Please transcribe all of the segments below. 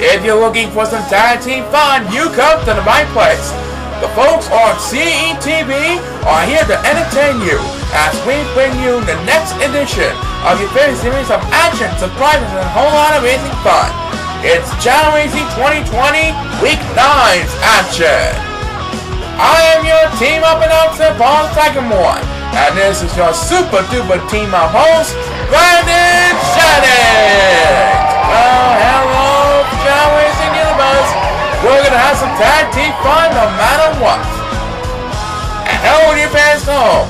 If you're looking for some tag team fun, you come to the right place. The folks on CETV are here to entertain you as we bring you the next edition of your favorite series of action, surprises, and a whole lot of racing fun. It's Chao Racing 2020 Week 9's action. I am your team up announcer, Paul Sycamore, and this is your super duper team up host, Brandon Jennings. Well, hello, Chao Racing Universe. We're gonna have some tag team fun no matter what. And hello, new fans home.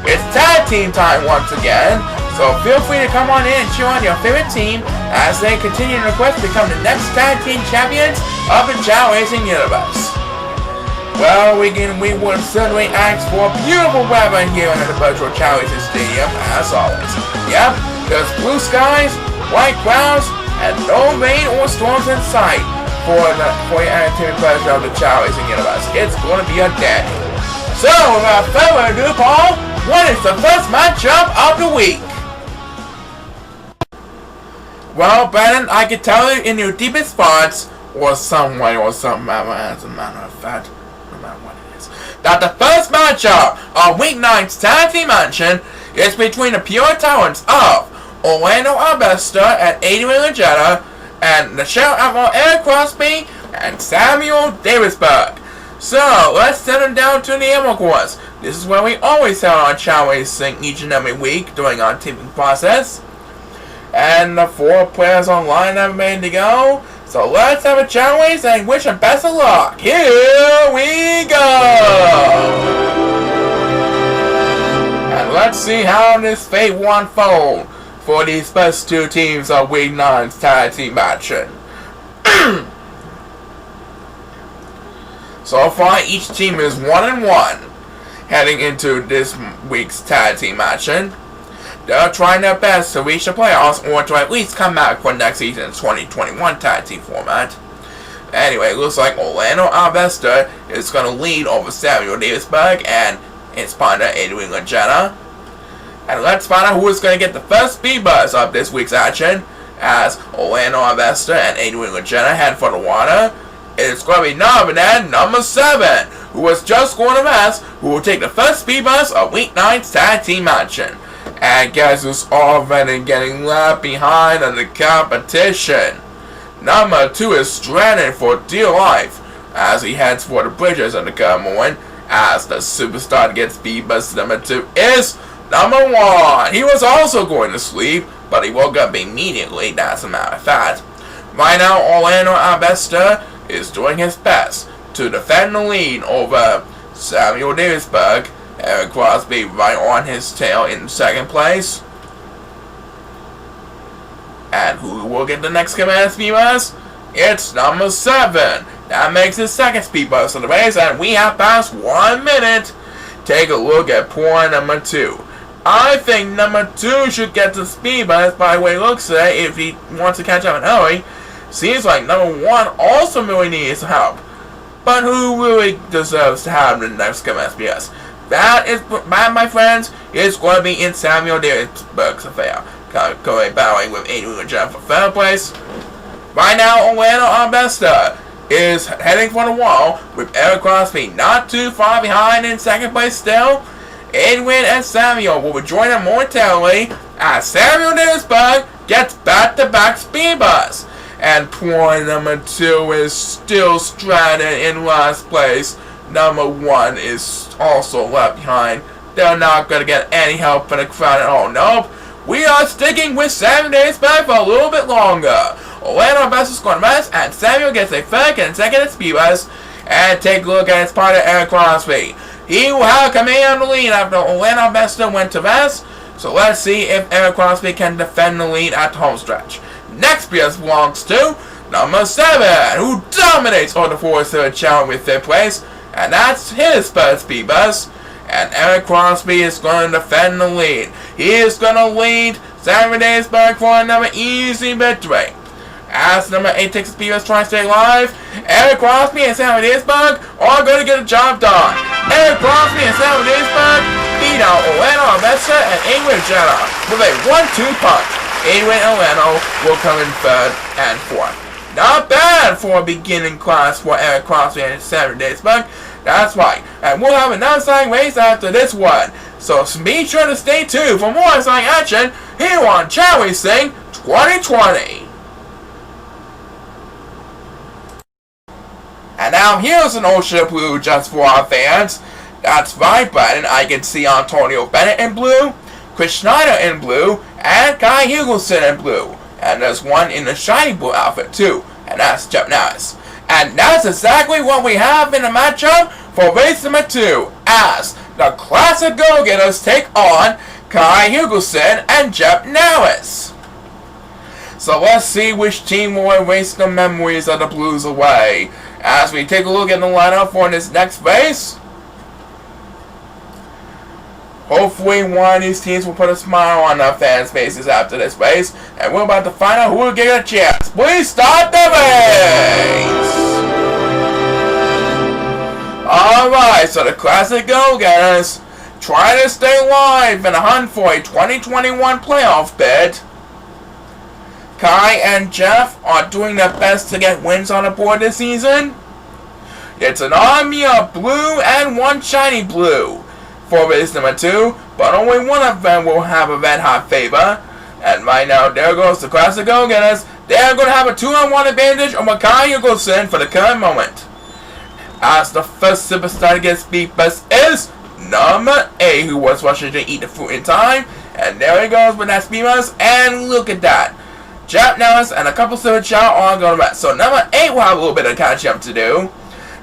It's tag team time once again, so feel free to come on in and cheer on your favorite team as they continue to request to become the next tag team champions of the Chao Racing Universe. Well, we would certainly ask for beautiful weather here in the virtual Chao Racing Stadium, as always. Yep, there's blue skies, white clouds, and no rain or storms in sight for your entertainment pleasure of the Chao Racing Universe. It's going to be a dandy. So, without further ado, Paul, what is the first matchup of the week? Well, Brandon, I can tell you in your deepest thoughts, or some way, or some manner, as a matter of fact, no matter what it is, that the first matchup of Week 9's tag team action is between the pure talents of Orlando Arbester and Adrian Legetta, and the ChaoEmperor Eric Crosby and Samuel Davisberg. So, let's send them down to the Emerald Course. This is where we always have our Chao Racing each and every week during our teaming process. And the 4 players online are ready to go. So let's have a Chao Race and wish them best of luck. Here we go! And let's see how this fate will unfold for these first 2 teams of Week 9's tag team action. So far, each team is 1-1 heading into this week's tag team action. They're trying their best to reach the playoffs or to at least come back for next season's 2021 tag team format. Anyway, it looks like Orlando Arbester is going to lead over Samuel Davisberg and his partner Adrian Legetta. And let's find out who is going to get the first speed buzz of this week's action as Orlando Arbester and Adrian Legetta head for the water. It's going to be none other than number 7, who was just going to rest, who will take the first speed buzz of Week 9's tag team action. And guess who's already getting left behind in the competition? Number 2 is stranded for dear life as he heads for the bridges of the Kermoran, as the superstar to get speed buzz number 2 is number 1. He was also going to sleep, but he woke up immediately, that's a matter of fact. Right now, Orlando Arbester is doing his best to defend the lead over Samuel Davisberg. Eric Crosby right on his tail in second place. And who will get the next command speed buzz? It's number 7. That makes his second speed buzz of the race, and we have passed 1 minute. Take a look at point number 2. I think number 2 should get the speed buzz by the way it looks like if he wants to catch up in hurry. Seems like number 1 also really needs help. But who really deserves to have the next command speed buzz? That, my friends, is going to be in Samuel Davisberg's affair. Currently battling with Adrian Legetta for 3rd place. Right now, Orlando Arbester is heading for the wall with Eric Crosby not too far behind in 2nd place still. Adrian and Samuel will join him momentarily as Samuel Davisberg gets back-to-back speed buzz. And point number 2 is still stranded in last place. Number 1 is also left behind. They're not going to get any help from the crowd at all. Nope. We are sticking with Samuel Davisberg for a little bit longer. Orlando Arbester is going to rest, and Samuel gets a 1st and 2nd speed buzz. And take a look at his partner Eric Crosby. He will have command of the lead after Orlando Arbester went to rest. So let's see if Eric Crosby can defend the lead at the home stretch. Next speed buzz belongs to number 7, who dominates all the 4-3rd challenge with 5th place. And that's his 1st speed buzz. And Eric Crosby is going to defend the lead. He is going to lead Samuel Davisberg for another easy victory. As number 8 takes the speed buzz trying to stay alive, Eric Crosby and Samuel Davisberg are going to get the job done. Eric Crosby and Samuel Davisberg beat out Orlando Arbester and Adrian Legetta with a 1-2 punch. Adrian and Orlando will come in 3rd and 4th. Not bad for a beginning class for Eric Crosby and Saturday's Bug. That's right. And we'll have another exciting race after this one. So be sure to stay tuned for more exciting action here on Chao Racing 2020. And now here's an ocean of blue just for our fans. That's right, Brandon. I can see Antonio Bennett in blue, Chris Schneider in blue, and Guy Hugelson in blue. And there's one in the shiny blue outfit too, and that's Jeff Norris. And that's exactly what we have in the matchup for race number 2, as the Classic Go-Getters take on Kai Hugelson and Jeff Norris. So let's see which team will erase the memories of the Blues away. As we take a look at the lineup for this next race, hopefully one of these teams will put a smile on our fans' faces after this race, and we're about to find out who will get a chance. Please start the race! Alright, so the Classic Go-Getters try to stay alive in a hunt for a 2021 playoff bid. Kai and Jeff are doing their best to get wins on the board this season. It's an army of blue and one shiny blue for race number 2, but only one of them will have a red hot favor. And right now, there goes the Classic Go-Getters. They're going to have a 2-on-1 advantage over Kai Hugelson for the current moment. As the first superstar to get speed best is number 8, who was rushing to eat the fruit in time. And there he goes with that speed bust, and look at that. Jeff Norris and a couple Silver Chow are going to rest. So number 8 will have a little bit of catch up to do.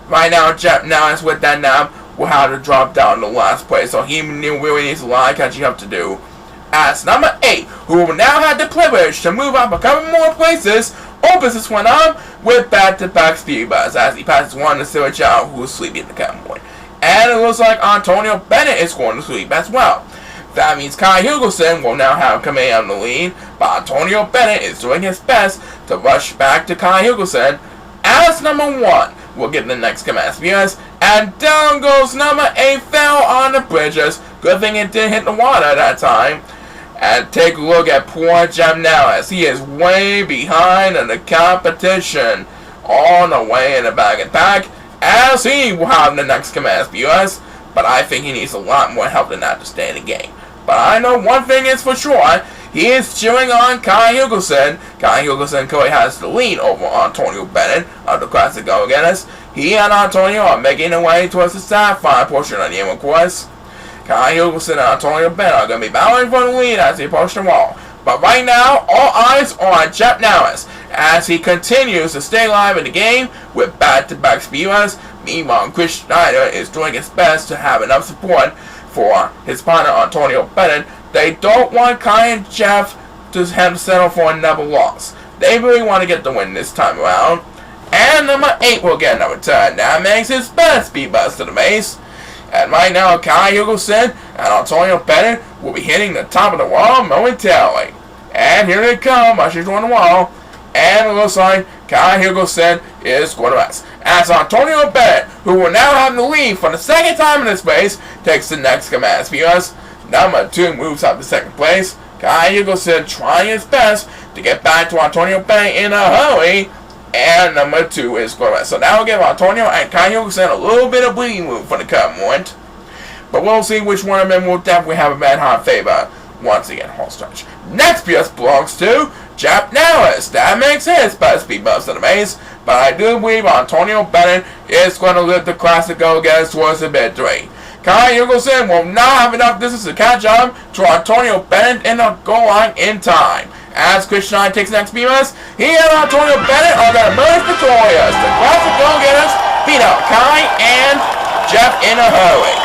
Right now, Jeff Norris with that nap will have to drop down to last place. So he really needs a lot of catching up to do. As number 8, who will now have the privilege to move up a couple more places, opens this one up with back-to-back speed buzz as he passes one to Silver Chow, who is sleeping at the cowboy. And it looks like Antonio Bennett is going to sleep as well. That means Kai Hugelson will now have command of the lead, but Antonio Bennett is doing his best to rush back to Kai Hugelson as number 1 will get the next command speeders, and down goes number 8, fell on the bridges. Good thing it didn't hit the water that time. And take a look at poor Jeff Norris. He is way behind in the competition, all the way in the back and pack, as he will have the next command speeders. But I think he needs a lot more help than that to stay in the game. But I know one thing is for sure, he is cheering on Kai Hugelson. Kai Hugelson currently has the lead over Antonio Bennett of the Classic Go-Getters. He and Antonio are making their way towards the sapphire portion of the inward course. Kai Hugelson and Antonio Bennett are going to be battling for the lead as they approach the wall. But right now, all eyes are on Jeff Norris as he continues to stay alive in the game with back-to-back speed runs. Meanwhile, Chris Schneider is doing his best to have enough support for his partner Antonio Bennett. They don't want Kai and Jeff to have to settle for another loss. They really want to get the win this time around. And number 8 will get another turn. That makes his best speed bust to the base. And right now, Kai Hugelson and Antonio Bennett will be hitting the top of the wall momentarily. And here they come, rushing on the wall. And it looks like Kai Hugelson is going to rest. As Antonio Bennett, who will now have the lead for the second time in this race, takes the next command speeders. Number 2 moves up to second place. Kai Hugelson trying his best to get back to Antonio Bennett in a hurry. And number 2 is going to rest. So that will give Antonio and Kai Hugelson a little bit of bleeding room for the current moment. But we'll see which one of them will definitely have a bad hard favor once again, whole stretch. Next PS belongs to Jeff Norris. That makes his best speed bumps of the race. But I do believe Antonio Bennett is going to lift the Classic Go-Getters towards the victory. Kai Hugelson will not have enough distance to catch up to Antonio Bennett in the goal line in time. As Chris Schneider takes the next speed bumps, he and Antonio Bennett are going to emerge victorious. The Classic Go-Getters beat out Kai and Jeff in a hurry.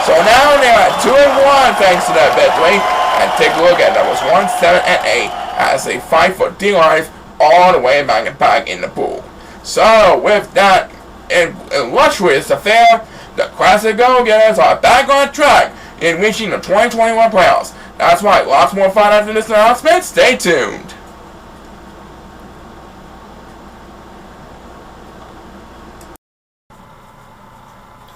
So now they are at 2-1 thanks to that victory. And take a look at numbers 1, 7, and 8 as they fight for dear life all the way back and back in the pool. So with that illustrious affair, the Classic Go-Getters are back on track in reaching the 2021 playoffs. That's right, lots more fun after this announcement. Stay tuned.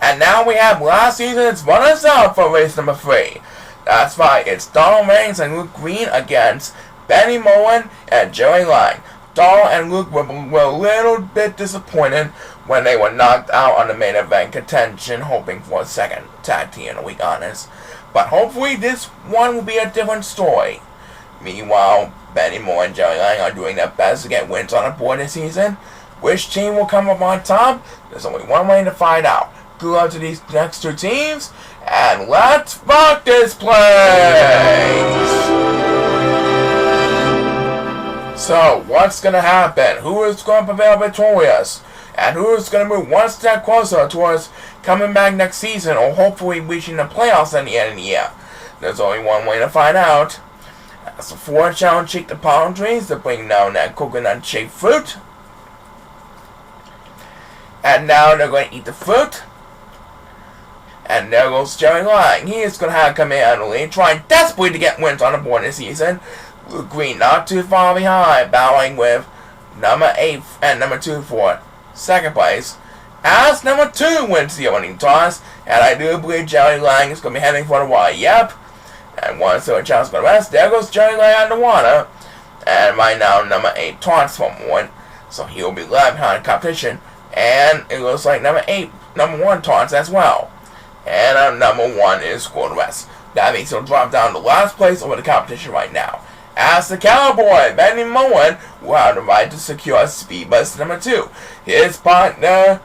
And now we have last season's runners-up for race number 3. That's right, it's Donald Reigns and Luke Green against Benny Mullen and Joey Lang. Donald and Luke were a little bit disappointed when they were knocked out on the main event contention, hoping for a second tag team in a week, honest. But hopefully this one will be a different story. Meanwhile, Benny Moore and Jerry Lang are doing their best to get wins on the board this season. Which team will come up on top? There's only one way to find out. Good luck to these next two teams, and let's rock this place! So, what's going to happen? Who is going to prevail victorious? And who is going to move one step closer towards coming back next season, or hopefully reaching the playoffs at the end of the year? There's only one way to find out. As the four challenge cheek the palm trees to bring down that coconut-shaped fruit. And now they're going to eat the fruit. And there goes Jerry Lang. He is going to have to come in out of the lead, trying desperately to get wins on the board this season. Luke Green not too far behind, battling with number 8 and number 2 for second place. As number 2 wins the opening toss, and I do believe Jerry Lang is going to be heading for the water. Yep. And once the chance going to rest, there goes Jerry Lang on the water. And right now, number 8 taunts for one, so he will be left behind the competition. And it looks like number 1 taunts as well. And number 1 is going to rest. That means he'll drop down to last place over the competition right now. As the cowboy, Benny Moen, will have the right to secure speed bus number 2. His partner,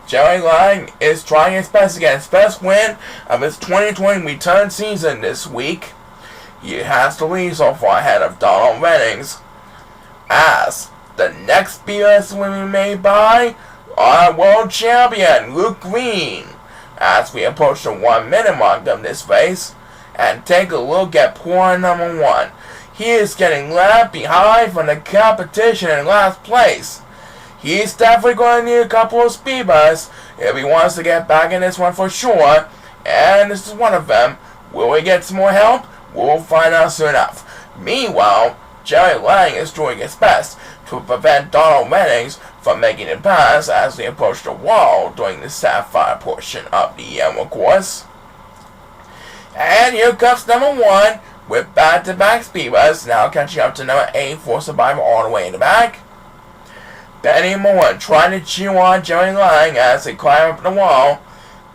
Jerry Lang, is trying his best to get his first win of his 2020 return season this week. He has the lead so far ahead of Donald Reddings. As the next speed bus will be made by our world champion, Luke Green. As we approach the 1 minute mark of this race, and take a look at poor number 1. He is getting left behind from the competition in last place. He's definitely going to need a couple of speed busts if he wants to get back in this one for sure. And this is one of them. Will he get some more help? We'll find out soon enough. Meanwhile, Jerry Lang is doing his best to prevent Donald Reddings from making it pass as they approach the wall during the sapphire portion of the Emerald course. And here comes number 1 with back-to-back speed busts, now catching up to number 8 for Survivor all the way in the back. Benny Moore trying to chew on Jerry Lang as they climb up the wall.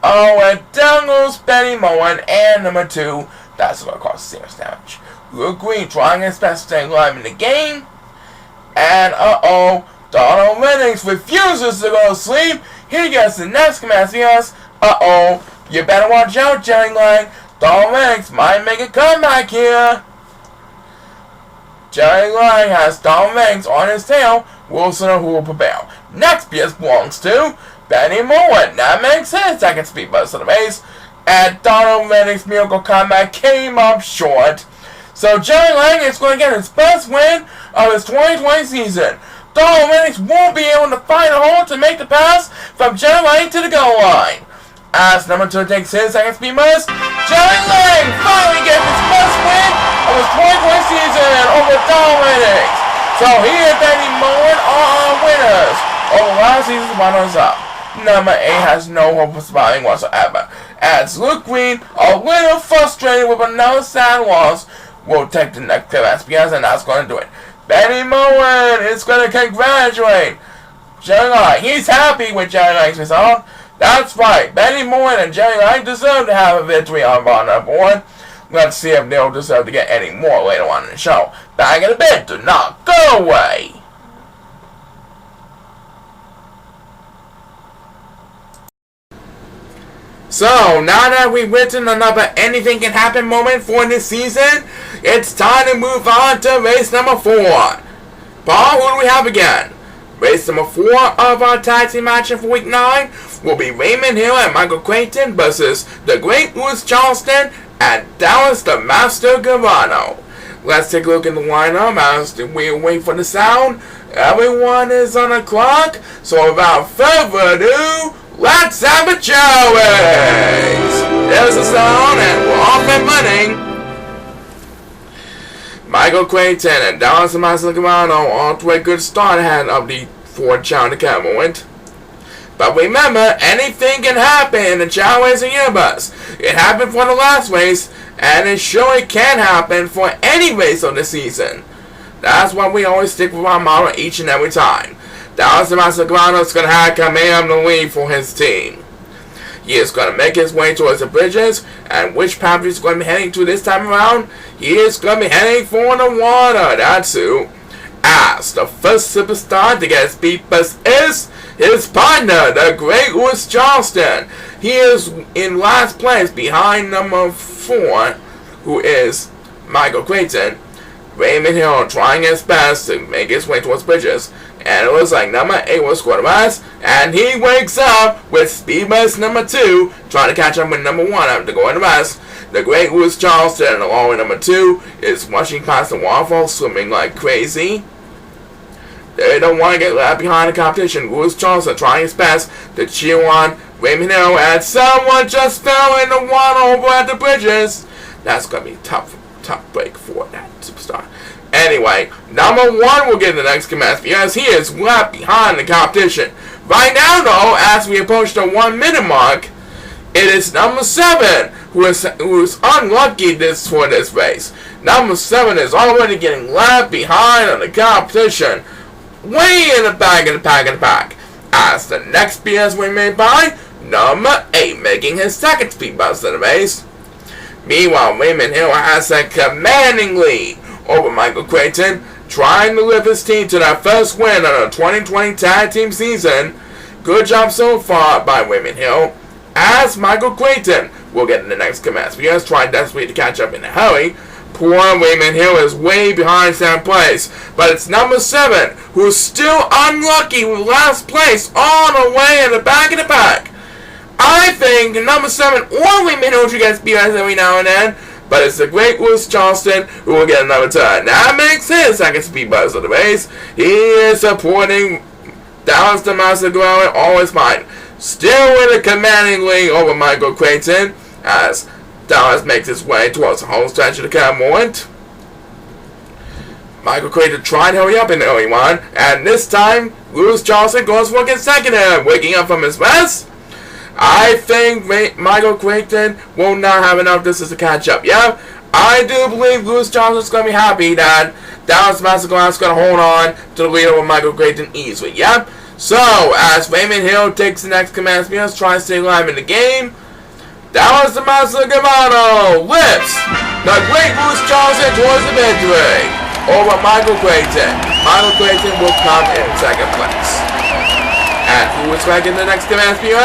Oh, and down goes Benny Moore and number 2. That's going to cause serious damage. Luke Green trying his best to stay alive in the game. And Donald Reddings refuses to go to sleep. He gets the next command. Yes, you better watch out, Jerry Lang. Donald Reddings might make a comeback here. Jerry Lang has Donald Reddings on his tail. We'll see who will prevail. Next PS belongs to Benny Moore. That makes his second speed bust of the race. And Donald Reddings' miracle comeback came up short. So Jerry Lang is going to get his first win of his 2020 season. Donald Reddings won't be able to find a hole to make the pass from Jerry Lang to the goal line. As number 2 takes his second speed bust, Jerry Lang finally gets his first win of his 2020 season over Donald Reddings. So he and Benny Moen are our winners over last season's runners-up. Number 8 has no hope of surviving whatsoever. As Luke Green, a little frustrated with another sad loss, will take the next SPS, and that's going to do it. Benny Moen is going to congratulate Jerry Lang. He's happy with Jerry Lang's result. That's right. Benny Moen and Jerry Lang deserve to have a victory on the board. Let's see if they'll deserve to get any more later on in the show. Back in a bit. Do not go away. So, now that we've written another anything can happen moment for this season, it's time to move on to race number 4. Paul, who do we have again? Race number 4 of our tag team match for week 9 will be Raymond Hill and Michael Creighton versus the Great Louis Charleston and Dallas the Master Garano. Let's take a look at the lineup as we wait for the sound. Everyone is on the clock, so without further ado, let's have a Chao race! There's the sound and we're off and running. Michael Creighton and Dallas the Master Garano all to a good start ahead of the Ford Chao moment. But remember, anything can happen in the Chao Racing Universe. It happened for the last race, and it surely can happen for any race of the season. That's why we always stick with our model each and every time. Dallas Mastergrano is going to have command of the lead for his team. He is going to make his way towards the bridges, and which path he's going to be heading to this time around? He is going to be heading for the water. That's who. As the first superstar to get his speed boost is his partner, the great Lewis Charleston. He is in last place behind number 4, who is Michael Creighton. Raymond Hill trying his best to make his way towards bridges. And it looks like number 8 will score the rest. And he wakes up with speed boost number 2, trying to catch up with number 1 after going the rest. The great Lewis Charleston, along with number 2, is rushing past the waterfall, swimming like crazy. They don't want to get left behind the competition. Lewis Charleston trying his best to cheer on Raymond Hill, and someone just fell in the water over at the bridges. That's going to be a tough break for that superstar. Anyway, number 1 will get the next command because he is left behind the competition. Right now, though, as we approach the 1 minute mark, it is number 7 who is unlucky for this race. Number 7 is already getting left behind on the competition. Way in the back of the pack. As the next BS we made by number 8, making his second speed boost of the race. Meanwhile, Raymond Hill has a commanding lead over Michael Creighton, trying to lift his team to that first win of the 2020 tag team season. Good job so far by Raymond Hill, as Michael Creighton will get in the next command. So he has tried desperately to catch up in a hurry. Poor Raymond Hill is way behind 7th place, but it's number 7 who's still unlucky with last place all the way in the back of the pack. I think number 7 or Raymond Hill should get speed every now and then, but it's the great Lewis Charleston who will get another turn. That makes his second speed boost of the race. He is supporting Dallas the Master Grower, always fine. Still with a commanding lead over Michael Creighton, as Dallas makes his way towards the home stretch of the current moment. Michael Creighton tried to hurry up in the early one, and this time, Lewis Charleston goes for consecutive, waking up from his rest. I think Michael Creighton will not have enough distance to catch up. Yeah, I do believe Lewis Charleston's going to be happy that Dallas Masterclass is going to hold on to the lead over Michael Creighton easily. Yeah, so as Raymond Hill takes the next command speed, trying to stay alive in the game, Dallas the Master Gamano lifts the great Lewis Charleston towards the victory over Michael Creighton. Michael Creighton will come in second place. And who is back in the next command speed?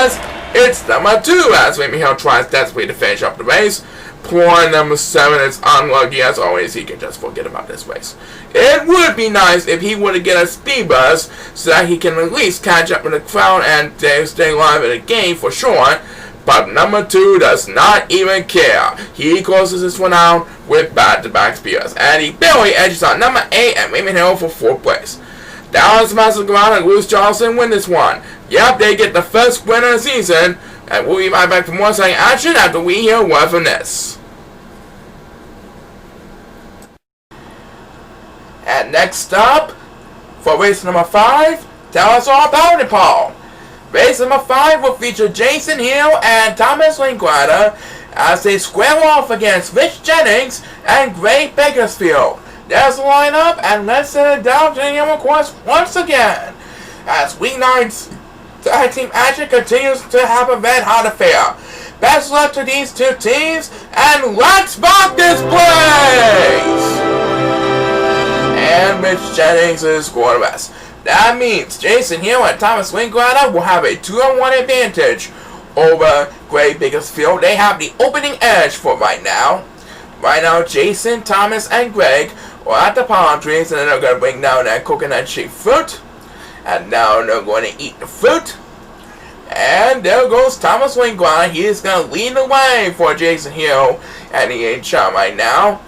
It's number 2 as Raymond Hill tries desperately to finish up the race. Poor number 7 is unlucky as always. He can just forget about this race. It would be nice if he were to get a speed boost so that he can at least catch up in the crowd and stay alive in the game for sure. But number 2 does not even care. He closes this one out with back-to-back spears. And he barely edges out number 8 and Raymond Hill for 4th place. Dallas Master Ground and Lewis Charleston win this one. Yep, they get the first win of the season. And we'll be right back for more exciting action after we hear a word from this. And next up, for race number 5, tell us all about it, Paul. Race number 5 will feature Jason Hill and Thomas Linklater as they square off against Rich Jennings and Greg Bakersfield. There's the lineup, and let's send it down to the Hammer course once again, as weeknight's tag team action continues to have a red-hot affair. Best luck to these two teams, and let's rock this place! And Rich Jennings is scoring the rest. That means Jason Hill and Thomas Linklater will have a 2-on-1 advantage over Greg Bakersfield. They have the opening edge for right now. Right now, Jason, Thomas, and Greg are at the palm trees, and then they're going to bring down that coconut-shaped fruit. And now they're going to eat the fruit. And there goes Thomas Linklater. He is going to lead the way for Jason Hill, and he ain't shot right now.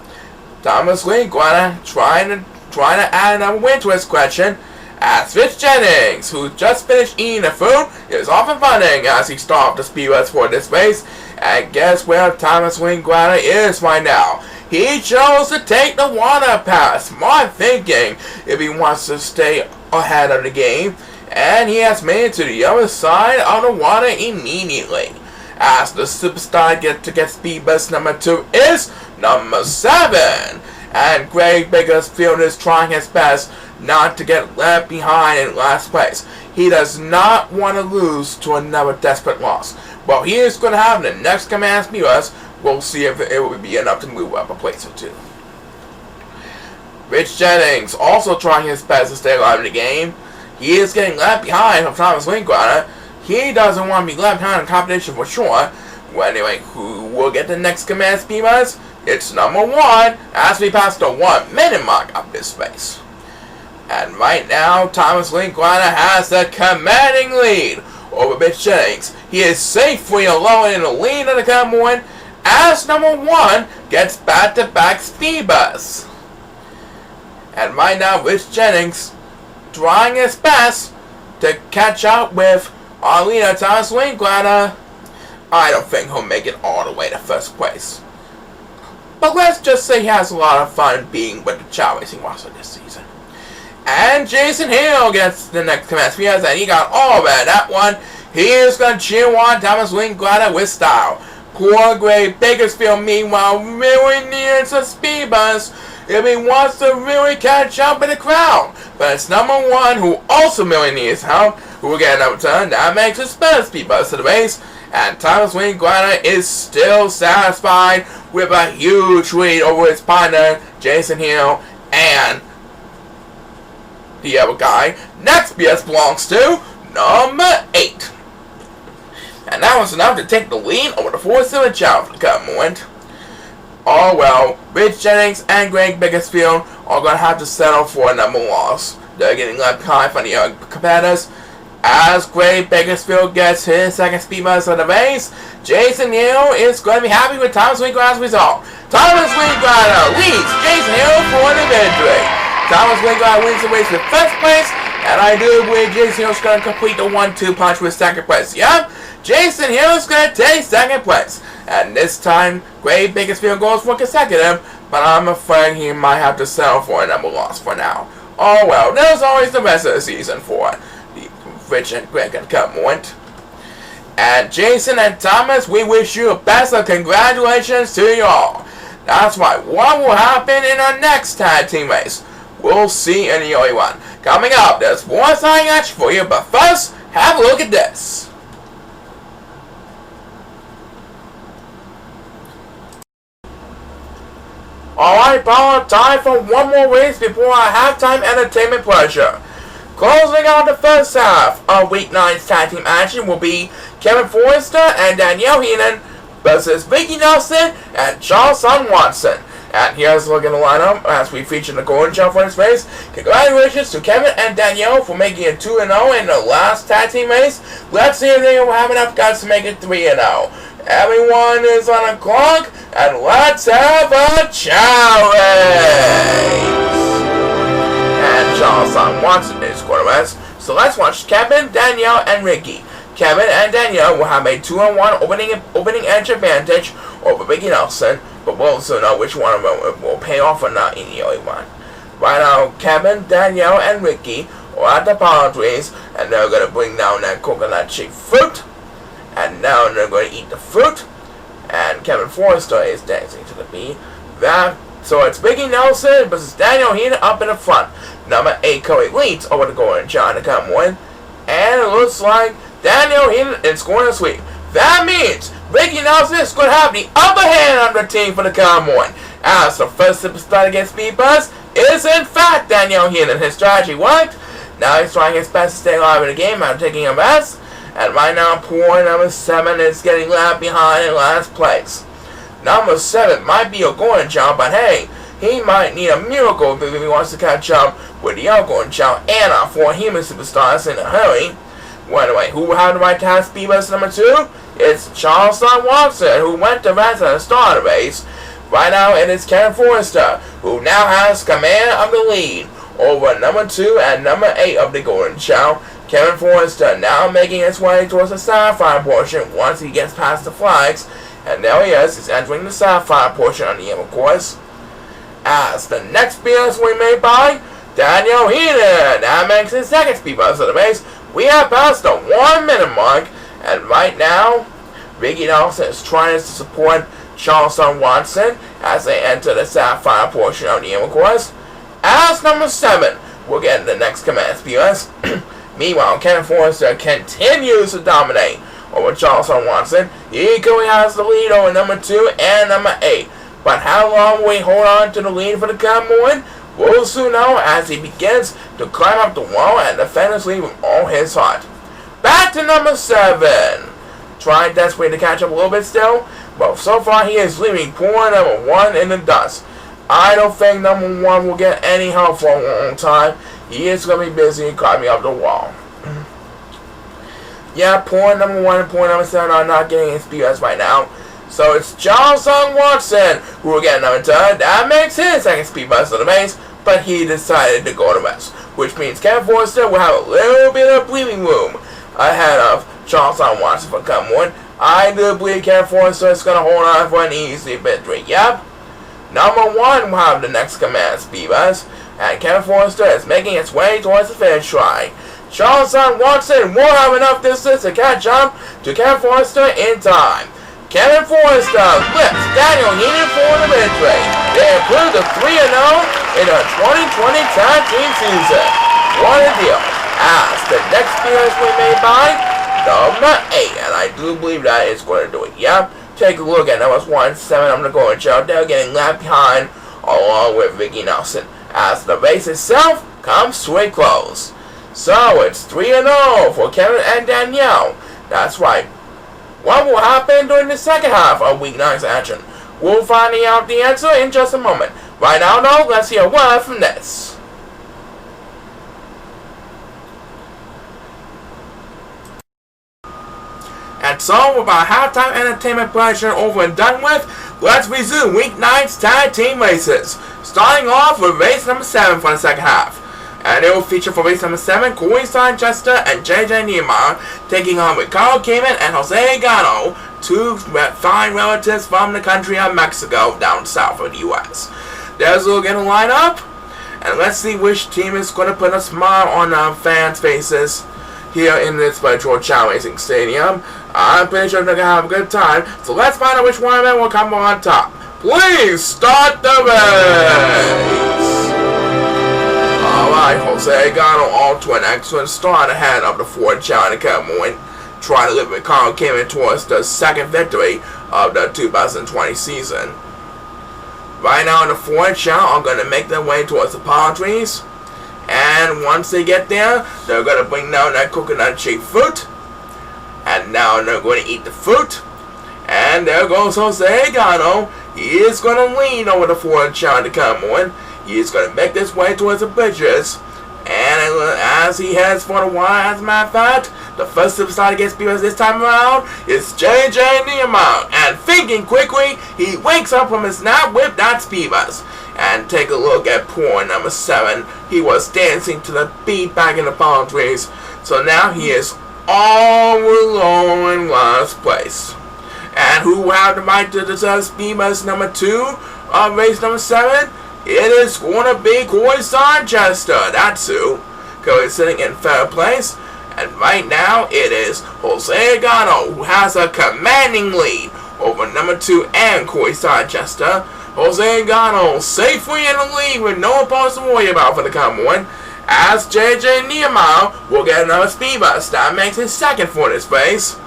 Thomas Linklater trying to add another win to his question. As Rich Jennings, who just finished eating the food, is off and running as he stopped the speed rush for this race. And guess where Thomas Linklater is right now? He chose to take the water pass. Smart thinking if he wants to stay ahead of the game. And he has made it to the other side of the water immediately. As the superstar get speed boost number 2 is number 7. and Greg Bakersfield is trying his best not to get left behind in last place. He does not want to lose to another desperate loss. Well, he is going to have the next command speed bus. We'll see if it will be enough to move up a place or two. Rich Jennings also trying his best to stay alive in the game. He is getting left behind from Thomas Linklater. He doesn't want to be left behind in competition for sure. Well, anyway, who will get the next command speed bus? It's number 1 as we pass the 1 minute mark of this race. And right now, Thomas Linklater has the commanding lead over Rich Jennings. He is safely alone in the lead of the convoy as number 1 gets back-to-back speed bus. And right now, Rich Jennings trying his best to catch up with our leader, Thomas Linklater. I don't think he'll make it all the way to first place. But let's just say he has a lot of fun being with the Chao Racing roster this season. And Jason Hill gets the next command speed bus, and he got all of that one. He is going to cheer on Thomas Linklater with style. Poor Greg Bakersfield, meanwhile, really needs a speed bus if he wants to really catch up in the crowd. But it's number 1 who also really needs help, who will get another turn. That makes his first speed bus to the race. And Thomas Linklater is still satisfied with a huge lead over his partner, Jason Hill, and the other guy. Next BS belongs to number 8. And that was enough to take the lead over the 4-cylinder Chao for the current moment. Oh well, Rich Jennings and Greg Bakersfield are going to have to settle for a number loss. They're getting left behind from the other competitors. As Greg Bakersfield gets his second speed bus of the race, Jason Hill is going to be happy with Thomas Linklater's result. Thomas Linklater leads Jason Hill for the victory. Thomas Linklater wins the race with first place, and I do believe Jason Hill is going to complete the 1-2 punch with second place. Yep, Jason Hill is going to take second place. And this time, Greg Bakersfield goes for consecutive, but I'm afraid he might have to settle for a number loss for now. Oh well, there's always the rest of the season for the Rich and Greg and Cup moment. And Jason and Thomas, we wish you the best of congratulations to you all. That's right, what will happen in our next tag team race? We'll see in the early one. Coming up, there's more exciting action for you, but first, have a look at this. Alright, Paul, time for one more race before our halftime entertainment pleasure. Closing out the first half of Week 9's tag team action will be Kevin Forrester and Danielle Heenan versus Vicky Nelson and Charles Watson. And here's a look at the lineup as we feature the Golden Child for this race. Congratulations to Kevin and Danielle for making it 2-0 in the last tag team race. Let's see if they will have enough guts to make it 3-0. Everyone is on a clock, and let's have a Chao race! And Charles Watson is quarterback. So let's watch Kevin, Danielle, and Ricky. Kevin and Danielle will have a 2-on-1 opening edge advantage over Vicky Nelson, but we'll also know which one of them will pay off or not in the early one. Right now, Kevin, Danielle, and Ricky are at the palm trees, and they're going to bring down that coconut shaped fruit. And now they're going to eat the fruit. And Kevin Forrester is dancing to the beat. So it's Vicky Nelson versus Danielle Heenan up in the front. Number 8 Cody leads over the Golden Child to come win. And it looks like Danielle Heenan is going to sweep. That means Vicky Nelson is going to have the upper hand on the team for the convoy. As the first superstar against Speed Buzz is in fact Danielle Heenan. His strategy worked. Now he's trying his best to stay alive in the game after taking a rest. And right now, poor number 7 is getting left behind in last place. Number 7 might be a Golden Child, but hey, he might need a miracle if he wants to catch up with the other Golden Child and our 4 human superstars in a hurry. Well, anyway, who will have the right to have speed bus number 2? It's Charles Watson, who went to rest at the start of the race. Right now, it is Kevin Forrester, who now has command of the lead over number 2 and number 8 of the Golden Child. Kevin Forrester now making his way towards the sapphire portion once he gets past the flags. And there he is, he's entering the sapphire portion on the yellow course. As the next speed bus will be made by Danielle Heenan. That makes his second speed bus of the race. We have passed the 1 minute mark. And right now, Vicky Nelson is trying to support Charles Watson as they enter the sapphire portion of the Emerald course. As number 7, we'll get the next command viewers. Meanwhile, Ken Forrester continues to dominate over Charles Watson. He currently has the lead over number 2 and number 8. But how long will he hold on to the lead for the coming win? We'll soon know as he begins to climb up the wall and defend his lead with all his heart. Back to number 7. Trying desperately to catch up a little bit still, but so far he is leaving poor number 1 in the dust. I don't think number 1 will get any help for a long time. He is going to be busy climbing up the wall. Yeah, poor number 1 and poor number 7 are not getting his POS right now. So it's Charles Watson who will get number 2. That makes his second speed bus of the race, but he decided to go to rest, which means Ken Forrester will have a little bit of breathing room ahead of Charles Watson for come one. I do believe Ken Forrester is going to hold on for an easy victory. Yep. Number 1 will have the next command speed bus, and Ken Forrester is making its way towards the finish line. Charles Watson won't have enough distance to catch up to Ken Forrester in time. Ken Forrester flips Daniel Heenan for the victory. They improve to 3-0 in the 2020 tag team season. What a deal. As the next appearance we made by number 8, and I do believe that is going to do it. Yep. Take a look at numbers 1 and 7. I'm going to go with Joe Dale getting left behind along with Vicky Nelson as the race itself comes to a close. So it's 3-0 for Kevin and Danielle. That's right. What will happen during the second half of Week 9's action? We'll find out the answer in just a moment. Right now, though, let's hear a word from this. And so, with our halftime entertainment portion over and done with, let's resume Week 9's tag team races. Starting off with race number 7 for the second half. And it will feature for race number 7, Corey Chester and JJ Niemeyer taking on Ricardo Cayman and Jose Gano, 2 fine relatives from the country of Mexico down south of the U.S. There's a look at the lineup, and let's see which team is going to put a smile on our fans' faces here in this virtual Chao Racing Stadium. I'm pretty sure they're going to have a good time, so let's find out which one of them will come on top. Please start the race! Alright, Jose Gano off to an excellent start ahead of the Ford Chao and Cameron, trying to lift Ricardo Cayman towards the second victory of the 2020 season. Right now in the Ford Chao are going to make their way towards the palm trees, and once they get there, they're going to bring down that coconut-shaped fruit, and now they're going to eat the fruit, and there goes Jose Gano. He is going to lean over the Ford Chao and Cameron. He is going to make this way towards the bridges, and as he heads for the wire, as a matter of fact, the first superstar to get speeders this time around is JJ Niemeyer, and thinking quickly, he wakes up from his nap with that speed bus. And take a look at poor number 7. He was dancing to the beat back in the palm trees, so now he is all alone in last place. And who will have the right to deserve speed bus number 2 of race number 7? It is going to be Corey Chester. That's who. Corey is sitting in third place. And right now, it is Jose Gano who has a commanding lead over number 2 and Corey Chester. Jose Gano safely in the lead with no opponents to worry about for the coming one. As JJ Niemeyer will get another speed bus. That makes his second for this race.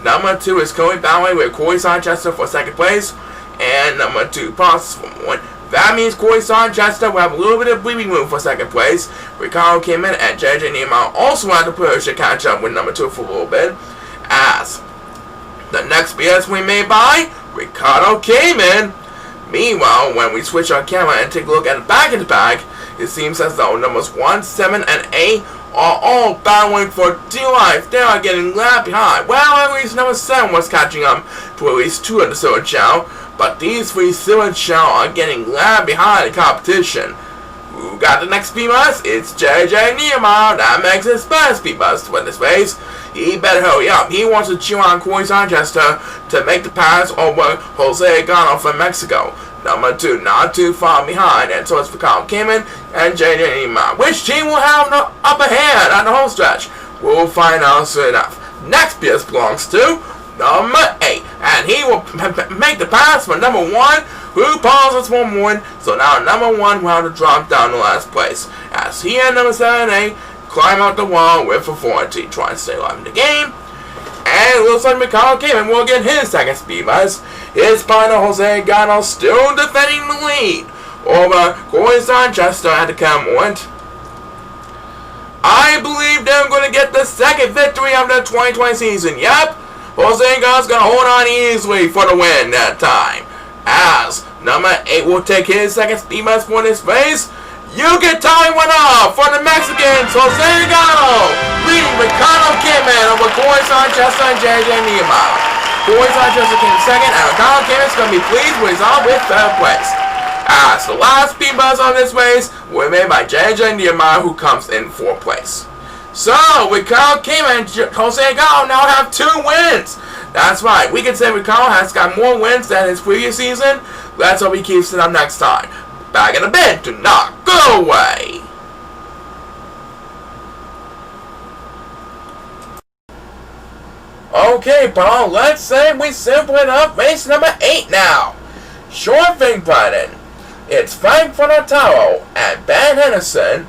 Number 2 is Cody Bowley with Corey Chester for second place. And number 2 passes for one. That means Corey Chester will have a little bit of breathing room for second place. Ricardo Cayman and JJ Niemeyer also have to push to catch up with number 2 for a little bit. As the next BS we made by Ricardo Cayman. Meanwhile, when we switch our camera and take a look at the back of the pack, it seems as though numbers 1, 7, and 8 are all battling for dear life. They are getting left behind. Well, at least number 7 was catching up to at least 2 of the Silver Chao, but these 3 Silver Chao are getting left behind the competition. Who got the next speed bus? It's JJ Niemeyer. That makes his first speed bus to win this race. He better hurry up. He wants to chew on Corey Chester to make the pass over Jose Gano from Mexico. Number 2 not too far behind, and so it's Ricardo Cayman and JJ Niemeyer. Which team will have the upper hand on the home stretch? We'll find out soon enough. Next BS belongs to number 8. and he will make the pass for number 1, who pauses for one. So now number 1 will have to drop down to last place, as he and number 7A climb out the wall with authority, trying to stay alive in the game. And it looks like Mikhail Kamen will get his second speed bus. His partner Jose Gano still defending the lead over Corey Sanchez at the moment. I believe they're going to get the second victory of the 2020 season. Yep, Jose Gano's going to hold on easily for the win that time, as number 8 will take his second speed bus for this race. You get time went off for the Mexicans, Jose Gano, leading Ricardo Kidman over Corey Sanchez and JJ Niemeyer. Corey Sanchez came second, and Ricardo Kidman's going to be pleased with third place. As the last speed bus on this race was made by JJ Niemeyer, who comes in 4th place. So, Ricardo Kidman and Jose Gano now have 2 wins. That's right, we can say Ricardo has got more wins than his previous season. Let's hope he keeps it up next time. Back in the bed, do not go away. Okay, Paul, let's say we simple it up. Race number 8 now. Short thing fighting. It's Frank Fonataro and Ben Henderson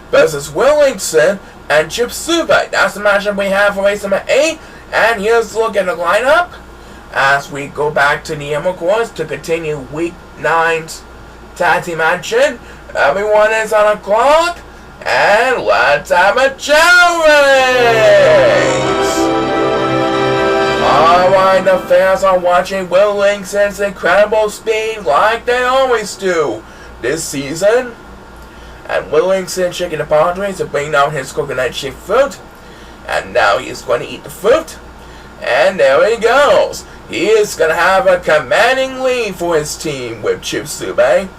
versus Willingson and Chip Sube. That's the matchup we have for race number 8. And here's a look at the lineup as we go back to the Emerald course to continue week 9's tag team action. Everyone is on a clock, and let's have a Chao race! Alright, the fans are watching Willingson's incredible speed like they always do this season. And Willingson shaking the boundaries to bring down his coconut shaped fruit. And now he's going to eat the fruit. And there he goes. He is going to have a commanding lead for his team with Chip Sube.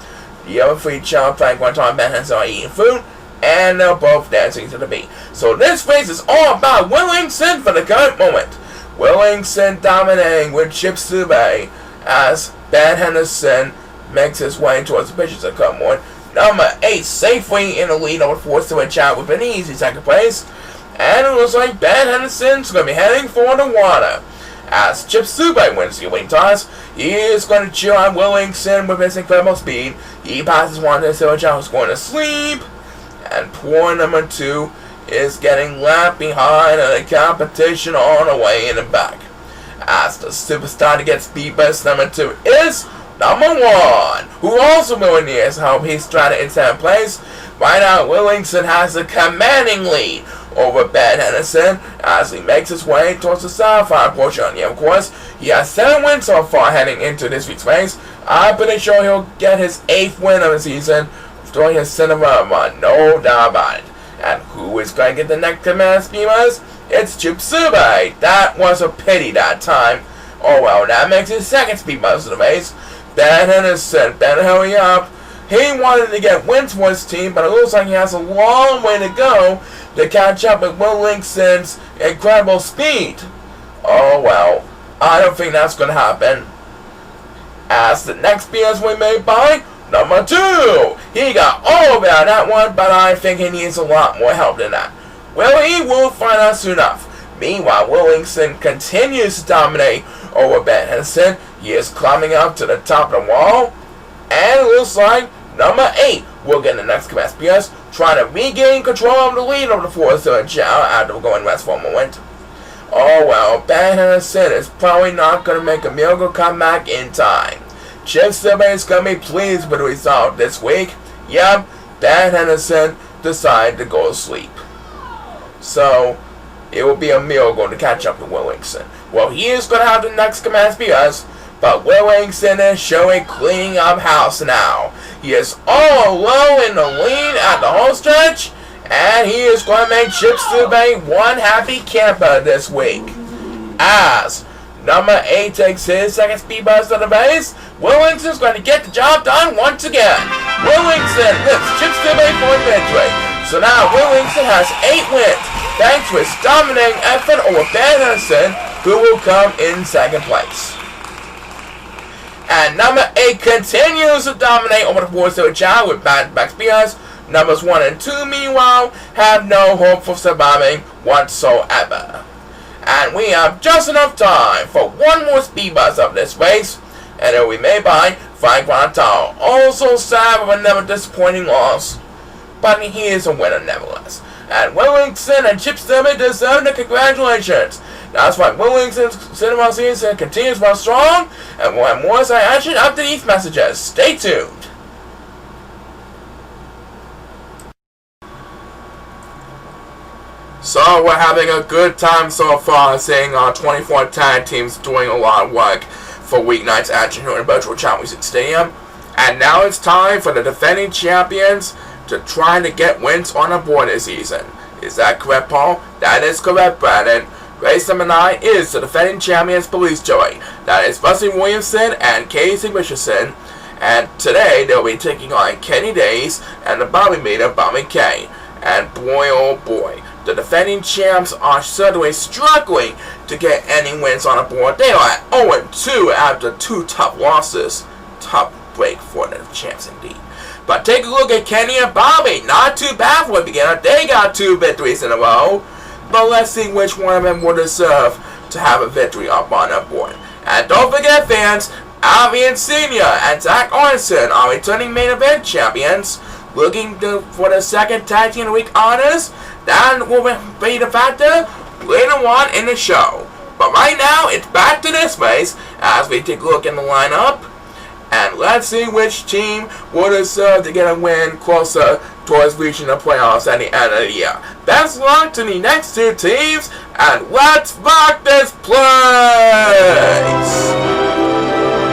The other 3 Chao, Frank, one time, Ben Henson are eating food, and they're both dancing to the beat. So this race is all about Willingson for the current moment. Willingson dominating with Chip Sube as Ben Henderson makes his way towards the pitches of current moment. Number 8 safely in the lead over 4 to a Chao with an easy second place. And it looks like Ben Henderson's going to be heading for the water. As Chip Sube wins the wing toss, he is going to cheer on Willingson with his incredible speed. He passes one to Silver Chao, who's going to sleep. And poor number 2 is getting left behind in the competition all the way in the back. As the superstar to get speed bus number 2 is number 1, who also will need his help. He's trying to in 7th place. Right now, Willingson has a commanding lead over Ben Henderson as he makes his way towards the Sapphire portion on the of course. He has 7 wins so far heading into this week's race. I'm pretty sure he'll get his 8th win of the season during his Cinema run, no doubt about it. And who is going to get the next command speed bus? It's Chip Sube. That was a pity that time. Oh well, that makes his 2nd speed bus of the race. Ben Henderson better hurry up. He wanted to get wins for his team, but it looks like he has a long way to go to catch up with Willingson's incredible speed. Oh well, I don't think that's going to happen. As the next BS we made by number 2. He got all about that one, but I think he needs a lot more help than that. Well, he will find out soon enough. Meanwhile, Willingson continues to dominate over Ben Henderson. He is climbing up to the top of the wall. And it looks like number 8 will get the next command BS, trying to regain control of the lead over the 4th Chao after going west for a moment. Oh well, Ben Henderson is probably not going to make a miracle comeback in time. Chip Sube is going to be pleased with the result this week. Yep, Ben Henderson decided to go to sleep. So, it will be a miracle to catch up to Willingson. Well, he is going to have the next command BS, but Willingson is showing cleaning up house now. He is all alone in the lead at the home stretch, and he is going to make Chip Sube one happy camper this week. As number 8 takes his 2nd speed bus of the race, Willingson is going to get the job done once again. Willingson lifts Chip Sube for victory. So now Willingson has 8 wins, thanks to his dominating effort over Ben Henderson, who will come in 2nd place. And number 8 continues to dominate over the 4th Chao with back-to-back spears. Numbers 1 and 2, meanwhile, have no hope for surviving whatsoever. And we have just enough time for one more speed bus of this race. And it will be made by Frank Valentino. Also sad with another disappointing loss, but he is a winner nevertheless. And Williamson and Chip Stewart deserve the congratulations. That's why Williamson's cinema season continues to run strong, and we'll have more side action after these messages. Stay tuned. So we're having a good time so far, seeing our 24 tag teams doing a lot of work for weeknight's action here in virtual Chao Racing Stadium. And now it's time for the defending champions to try to get wins on the board this season. Is that correct, Paul? That is correct, Brandon. Race number 9 is the defending champions Police Joey. That is Rusty Williamson and Casey Richardson. And today they'll be taking on Kenny Days and the Bobby Meter, Bobby K. And boy oh boy, the defending champs are certainly struggling to get any wins on the board. They are at 0-2 after 2 tough losses. Tough break for the champs indeed. But take a look at Kenny and Bobby. Not too bad for a beginner. They got 2 victories in a row. But let's see which one of them will deserve to have a victory up on their board. And don't forget, fans, Alvin Sr. and Zach Arnson are returning main event champions, looking for the second tag team of the week honors. That will be the factor later on in the show. But right now, it's back to this race as we take a look in the lineup. And let's see which team will deserve to get a win closer towards reaching the playoffs at the end of the year. Best luck to the next 2 teams, and let's rock this place!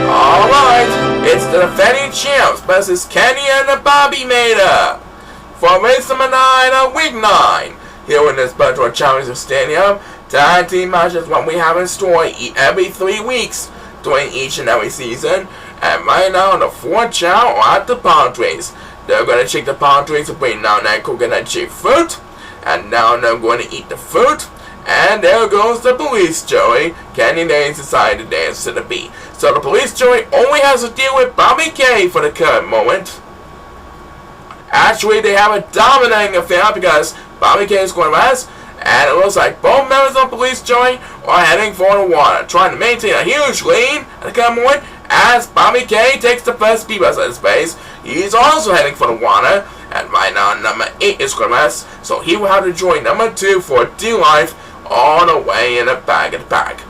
Alright, it's the defending champs versus Kenny and the Bobby Mater for race number 9 of week 9 here in this virtual Chao Racing Stadium. Tag team matches what we have in store every 3 weeks during each and every season. And right now, the 4 Chao are at the palm trees. They're going to shake the palm trees to bring down that coconut shaped fruit. And now they're going to eat the fruit. And there goes the Police Joey. Kenny Days decided to dance to the beat. So the Police Joey only has to deal with Bobby K for the current moment. Actually, they have a dominating affair because Bobby K is going to rest. And it looks like both members of Police Joey are heading for the water, trying to maintain a huge lead at the current moment. As Bobby K takes the first speed bus at his base, he's also heading for the water, and right now number 8 is going to rest, so he will have to join number 2 for D-Life all the way in the back of the pack.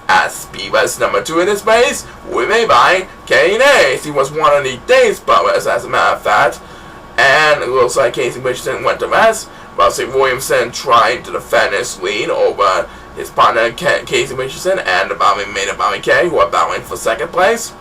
As speed bus number 2 in his base will be made by Kenny Days. He was one of the Days brothers, as a matter of fact, and it looks like Casey Richardson went to rest. Rusty Williamson trying to defend his lead over his partner Casey Richardson and the Bobby Mater Bobby K, who are battling for second place.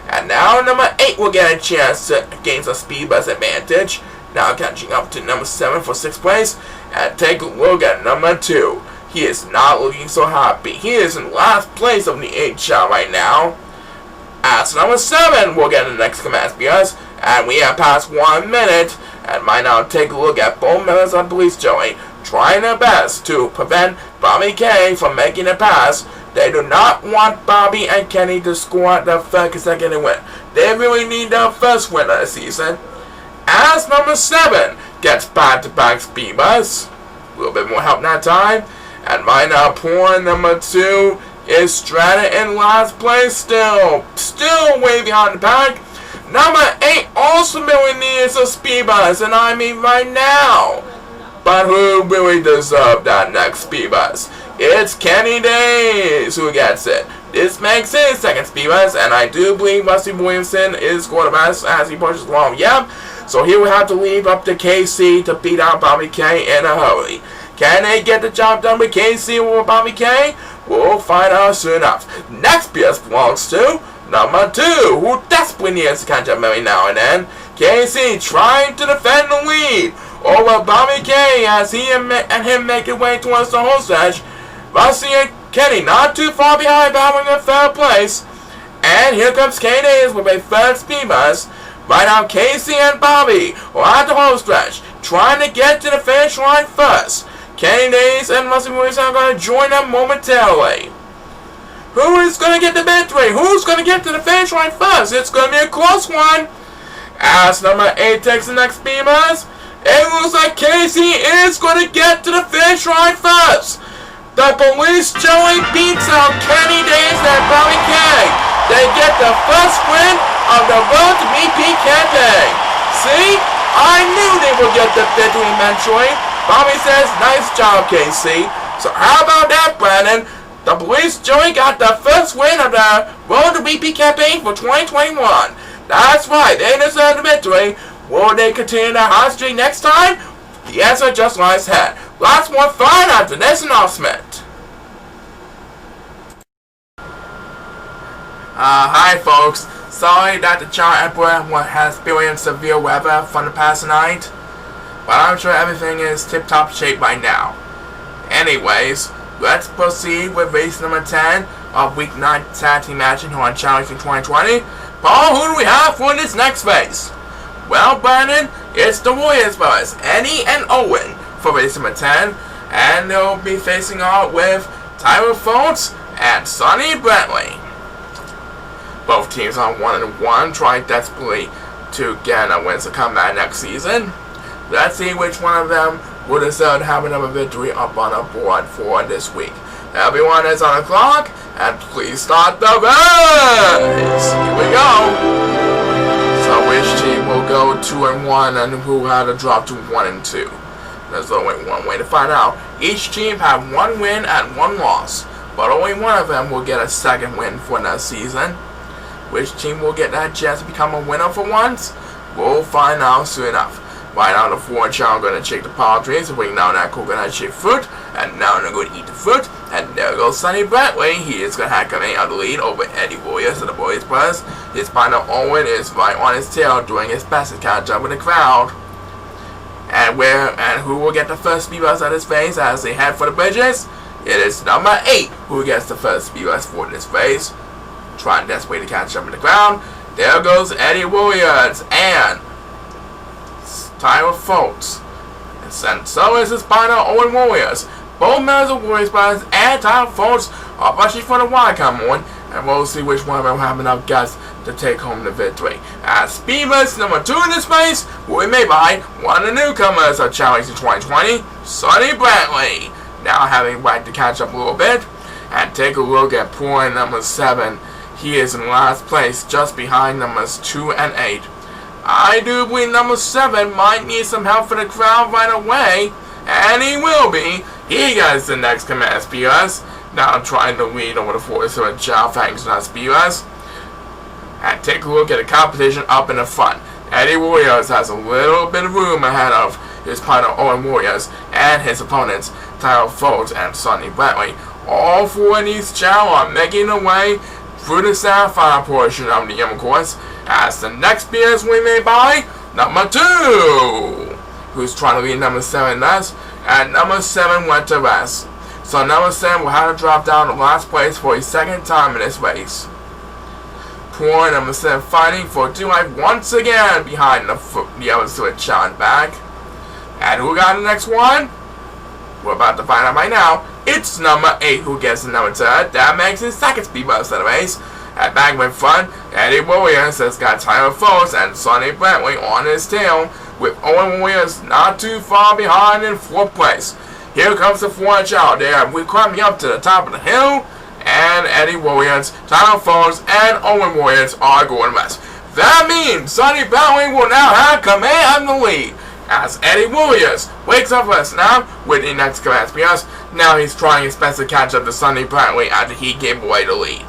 And now number 8 will get a chance to gain some speed bus advantage. Now catching up to number 7 for 6th place. And take a look at number 2. He is not looking so happy. He is in last place of the 8 shot right now. As number 7 will get the next command speeders. And we have passed 1 minute. And might now take a look at both members of Police Joey trying their best to prevent Bobby K from making a pass. They do not want Bobby and Kenny to score their 3rd consecutive win. They really need their first win of the season. As number 7 gets back-to-back speed bus. A little bit more help that time. And right now, point number 2 is stranded in last place still. Still way behind the pack. Number 8 also really needs a speed bus, and I mean right now. But who really deserves that next speed bus? It's Kenny Days who gets it. This makes his 2nd speed bus, and I do believe Rusty Williamson is going to best as he pushes along. Yep. So he will have to leave up to KC to beat out Bobby K in a hurry. Can they get the job done with KC or Bobby K? We'll find out soon enough. Next PS belongs to number 2, who desperately needs to catch up every now and then. KC trying to defend the lead over Bobby K as he and him make their way towards the home stretch. Rusty and Kenny not too far behind, battling in 3rd place. And here comes Kenny Days with a 3rd speed bus. Right now, Casey and Bobby are at the home stretch, trying to get to the finish line first. Kenny Days and Rusty Williamson are going to join them momentarily. Who is going to get the victory? Who's going to get to the finish line first? It's going to be a close one. As number 8 takes the next speed bus, it looks like Casey is going to get to the finish line first. The The Police Joey beats out Kenny Days and Bobby K. They get the first win of the Road to VP campaign. See? I knew they would get the victory eventually. Bobby says, nice job, KC. So how about that, Brandon? The Police Joey got the first win of the Road to VP campaign for 2021. That's right, they deserve the victory. Will they continue their hot streak next time? The answer just lies ahead. Lots more fun after this announcement. Hi folks. Sorry that the ChaoEmperor has experienced severe weather from the past night, but I'm sure everything is tip-top shape by now. Anyways, let's proceed with race number 10 of Week 9 Tag Team Matching here on Chao Racing 2020. Paul, who do we have for this next race? Well, Brandon, it's the Warriors brothers, Eddie and Owen, for race number 10, and they'll be facing off with Tyler Foltz and Sonny Brantley. Both teams are 1-1, trying desperately to get a win to come back next season. Let's see which one of them will deserve to have another victory up on the board for this week. Everyone is on the clock, and please start the race! Here we go! So which team will go 2-1 and who had to drop to 1-2? There's only one way to find out. Each team have one win and one loss, but only one of them will get a second win for the season. Which team will get that chance to become a winner for once? We'll find out soon enough. Right now, the 4 Chao are going to shake the palm trees and bring down that coconut shaped fruit, and now they're going to eat the fruit. And there goes Sonny Brantley. He is going to have coming out the lead over Eddie Warriors of the Boys Brothers. His partner Owen is right on his tail, doing his best to catch up with the crowd. And who will get the first speed bus at this race as they head for the bridges? It is number 8 who gets the first speed bus for this race, trying desperately to catch up with the ground. There goes Eddie Warriors and Tyler Foltz. And so is his partner Owen Warriors. Both members of Warriors Brothers and Tyler Foltz are rushing for the wire come on, and we'll see which one of them will have enough guts to take home the victory. As speed bus number 2 in this race will be made by one of the newcomers of Chao Racing 2020, Sonny Brantley. Now having right to catch up a little bit and take a look at point number 7. He is in last place, just behind numbers 2 and 8. I do believe number 7 might need some help for the crowd right away, and he will be. He gets the next command speeders. Now trying to lead over the force of a Chao Fangs not speeders. And take a look at the competition up in the front. Eddie Warriors has a little bit of room ahead of his partner Owen Warriors and his opponents Tyler Foltz and Sonny Brantley. All 4 of these Chao are making their way through the Sapphire portion of the Yum course, as the next speeders will be made by number 2, who's trying to lead number 7 thus, and number 7 went to rest. So number 7 will have to drop down to last place for a second time in this race. Poor number 7 fighting for dear life once again behind the other switch Chao back. And who got the next one? We're about to find out right now. It's number 8 who gets the number 3rd. That makes his second speed bus of the race. At back in front, Eddie Warriors has got Tyler Foltz and Sonny Brantley on his tail, with Owen Warriors not too far behind in 4th place. Here comes the 4 Chao there. We're climbing up to the top of the hill, and Eddie Warriors, Tyler Foltz, and Owen Warriors are going west. That means Sonny Brantley will now have command of the lead, as Eddie Warriors wakes up us now with the next command speeders. Now he's trying his best to catch up to Sonny Brantley after he gave away the lead.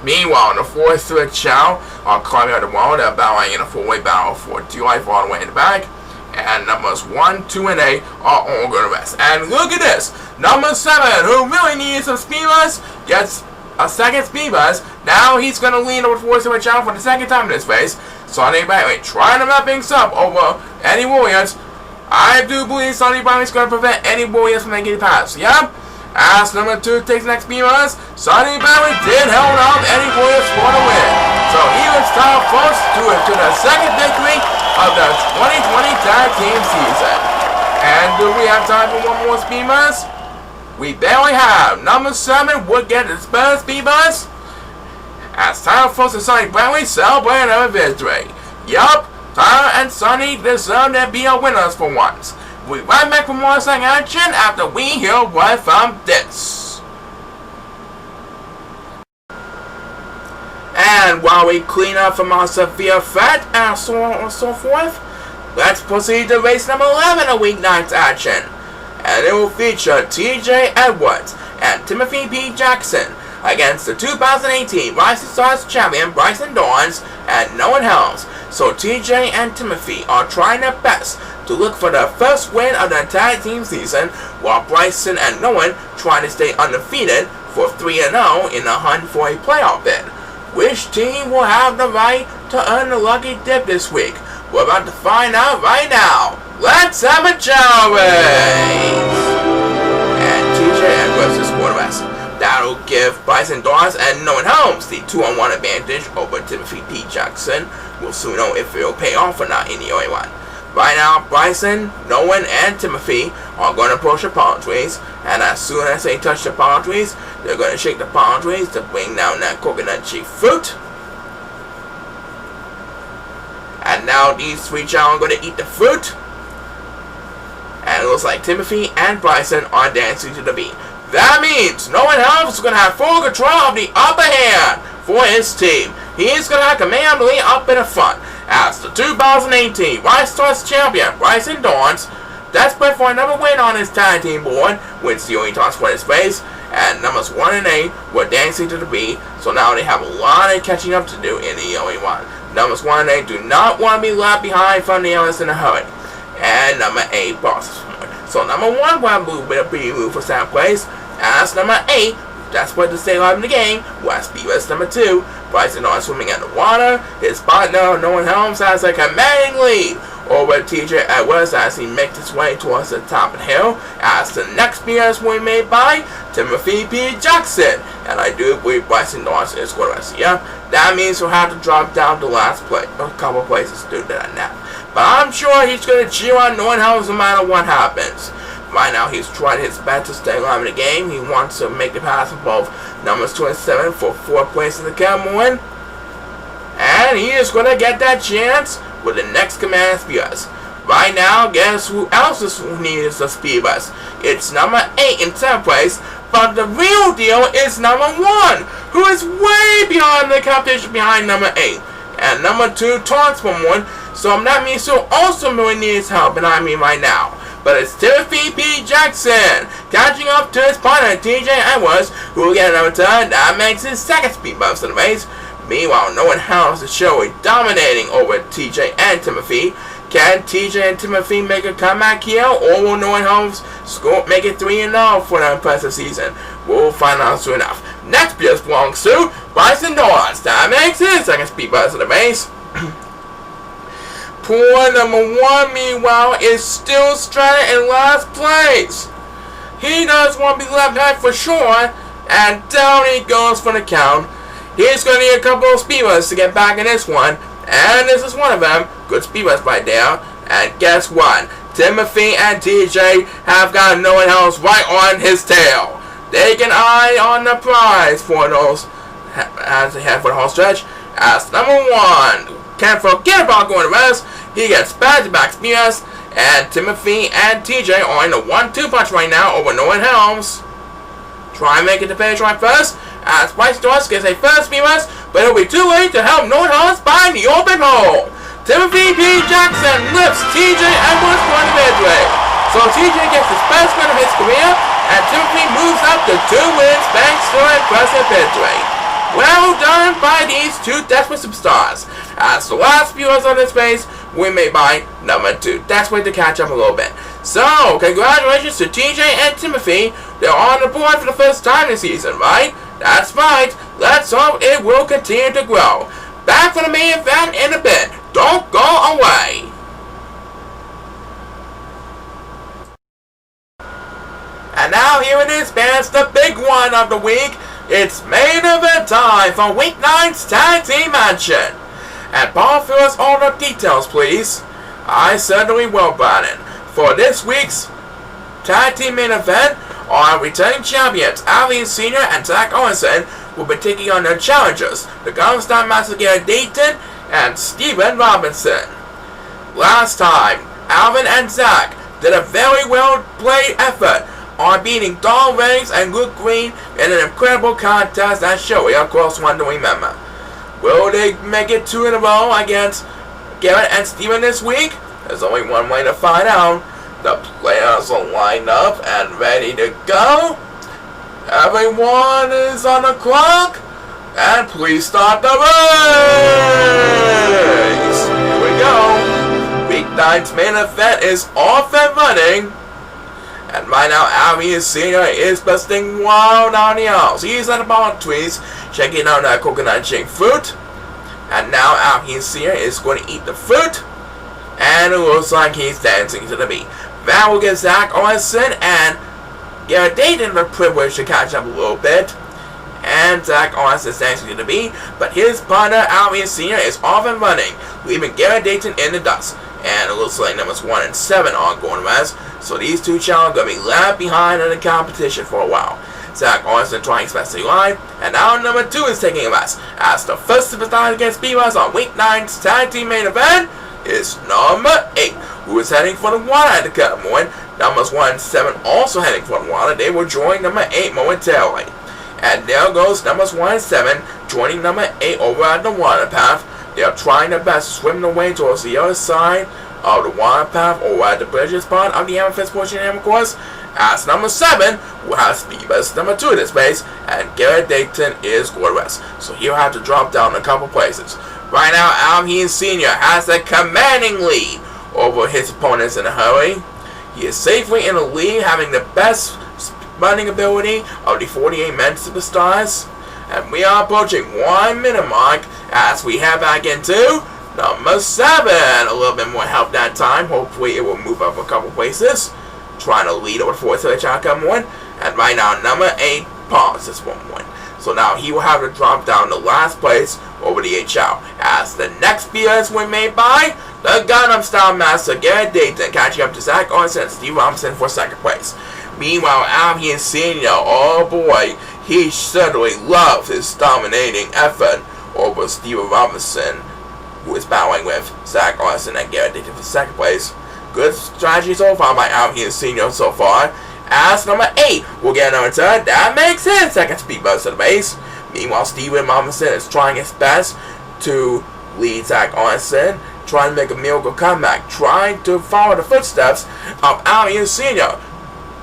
Meanwhile, the 4th switch Chao are climbing out the wall. They're battling in a 4-way battle for dear life all the way in the back. And numbers 1, 2, and 8 are all going to rest. And look at this. Number 7, who really needs some speed bus, gets a second speed bus. Now he's going to lean over towards the Chao for the second time in this race. Sonny Brantley trying to wrap things up over Eddie Warriors. I do believe Sonny Brantley is going to prevent Eddie Warriors from making it past. Yep. As number 2 takes the next speed bus, Sonny Brantley did hold up Eddie Warriors for the win. So he was Tyler Foltz to the second victory of the 2020 Tag Team season. And do we have time for one more speed bus? We barely have. Number 7 would get his first speed bus, as Tyler Foltz and Sonny Brantley celebrate another victory. Yup, Tyler and Sonny deserve to be our winners for once. We right back for more second action after we hear word from this. And while we clean up from our severe threat and so on and so forth, let's proceed to race number 11 of weeknight's action. And it will feature TJ Edwards and Timothy P. Jackson against the 2018 Rising Stars champion Bryson Dorns and no one else. So TJ and Timothy are trying their best to look for their first win of the entire team season, while Bryson and Nolan trying to stay undefeated for 3-0 in the hunt for a playoff bid. Which team will have the right to earn the lucky dip this week? We're about to find out right now. Let's have a Chao race! And TJ Edwards is quarterbacks. That'll give Bryson Dorns and Nolan Holmes the 2-on-1 advantage over Timothy P. Jackson. We'll soon know if it'll pay off or not in the OA1. Right now, Bryson, Nolan, and Timothy are going to approach the palm trees, and as soon as they touch the palm trees, they're going to shake the palm trees to bring down that coconut cheek fruit. And now these three Chao are going to eat the fruit. And it looks like Timothy and Bryson are dancing to the beat. That means Nolan Helms is going to have full control of the upper hand for his team. He's going to have command of the lead up in the front. As the 2018 Rising Stars champion Bryson Dorns, desperate for another win on his tag team board, with the only toss for his face, and numbers 1 and 8 were dancing to the beat, so now they have a lot of catching up to do in the OA1. Numbers 1 and 8 do not want to be left behind from the others in a hurry. And number 8 bosses forward. So number 1 will have a little bit of pretty move for second place, as number 8, desperate to stay alive in the game, was Beavis number 2. Bryson on swimming in the water. His partner, Nolan Helms, has a commanding lead over TJ Edwards as he makes his way towards the top of the hill, as the next appearance will be made by Timothy P. Jackson. And I do believe Bryson Dorns is going to yeah. That means he'll have to drop down to last place, a couple places to do that now. But I'm sure he's going to cheer on Nolan Helms no matter what happens. Right now, he's trying his best to stay alive in the game. He wants to make the pass for both numbers 27 for 4th place in the Cam win. And he is going to get that chance with the next command speed bus. Right now, guess who else needs the speed bus? It's number 8 in 10th place. But the real deal is number 1, who is way beyond the competition behind number 8. And number 2 taunts from 1. So that means he'll also really needs help behind me right now. But it's Timothy P. Jackson catching up to his partner TJ Edwards, who will get another turn. That makes his second speed bump in the race. Meanwhile, Nolan Helms is showing dominating over TJ and Timothy. Can TJ and Timothy make a comeback here, or will Nolan Helms make it 3-0 for the impressive season? We'll find out soon enough. Next just belongs to Bryson Dorns. That makes his second speed bump in the race. Poor number 1, meanwhile, is still stranded in last place. He does want to be left behind for sure, and down he goes for the count. He's going to need a couple of speed runs to get back in this one, and this is one of them. Good speed runs right there. And guess what? Timothy and TJ have got Nolan Helms right on his tail. They can eye on the prize for those as they head for the whole stretch. As number 1. Can't forget about going to rest. He gets back-to-back spears, and Timothy and TJ are in a 1-2 punch right now over Nolan Helms. Try and make it to finish right first, as Bryson Dorns gets a first speed rest, but it'll be too late to help Nolan Helms find the open hole. Timothy P. Jackson lifts TJ Edwards for the midway. So TJ gets his first win of his career, and Timothy moves up to 2 wins thanks to an impressive victory. Well done by these two desperate superstars. As the last viewers on this race, we made by number 2. That's way to catch up a little bit. So, congratulations to TJ and Timothy. They're on the board for the first time this season, right? That's right. Let's hope it will continue to grow. Back for the main event in a bit. Don't go away. And now here it is, fans, the big one of the week. It's main event time for Week 9's Tag Team action. And Paul, fill us all the details, please. I certainly will, Brandon. For this week's Tag Team main event, our returning champions, Alvin Sr. and Zach Owenson, will be taking on their challengers, the Gunstein Master Gary Dayton and Steven Robinson. Last time, Alvin and Zach did a very well-played effort on beating Dawn Reigns and Luke Green in an incredible contest that show we of course want to remember. Will they make it 2 in a row against Garrett and Steven this week? There's only one way to find out. The players are lined up and ready to go. Everyone is on the clock. And please start the race. Here we go. Week 9's main event is off and running. And right now, Alvin Sr. is busting wild on the house. He's at the bottom trees, checking out that coconut shaped fruit. And now Alvin Sr. is going to eat the fruit. And it looks like he's dancing to the beat. That will give Zach Orson and Garrett Dayton the privilege to catch up a little bit. And Zach Orson is dancing to the beat. But his partner, Alvin Sr. is off and running, leaving Garrett Dayton in the dust. And it looks like numbers 1 and 7 are going to rest. So these two children are going to be left behind in the competition for a while. Zach Orson trying his best to line, and now number 2 is taking a rest. As the first superstar against Beavers on Week 9's tag team main event is number 8, who is heading for the water at the cut point. Numbers 1 and 7 also heading for the water. They will join number 8 momentarily. And there goes numbers 1 and 7 joining number 8 over at the water path. They are trying their best to swim their way towards the other side of the water path over at the bridges part of the amethyst portion of the course. As number 7 will have Speedbus number 2 in this space, and Garrett Dayton is going to rest. So he'll have to drop down a couple places. Right now, Alvin Sr. has a commanding lead over his opponents in a hurry. He is safely in the lead, having the best running ability of the 48 men superstars. And we are approaching 1 minute mark as we head back into number 7. A little bit more help that time. Hopefully it will move up a couple places. Trying to lead over 4 to the Chao come one. And right now number 8 pauses 1-1. So now he will have to drop down to last place over the 8 Chao. As the next BS win made by the Gundam Style Master Garrett Dayton, catching up to Zach Orson and Steve Robinson for 2nd place. Meanwhile, Alvin Sr., oh boy, he certainly loves his dominating effort over Steve Robinson, who is battling with Zach Orson and Garrett Dayton for 2nd place. Good strategy so far by Alvin Sr. so far. As number 8 will get another turn, that makes his 2nd speed boost to the base. Meanwhile, Steven Robinson is trying his best to lead Zach Orson, trying to make a miracle comeback, trying to follow the footsteps of Alvin Sr.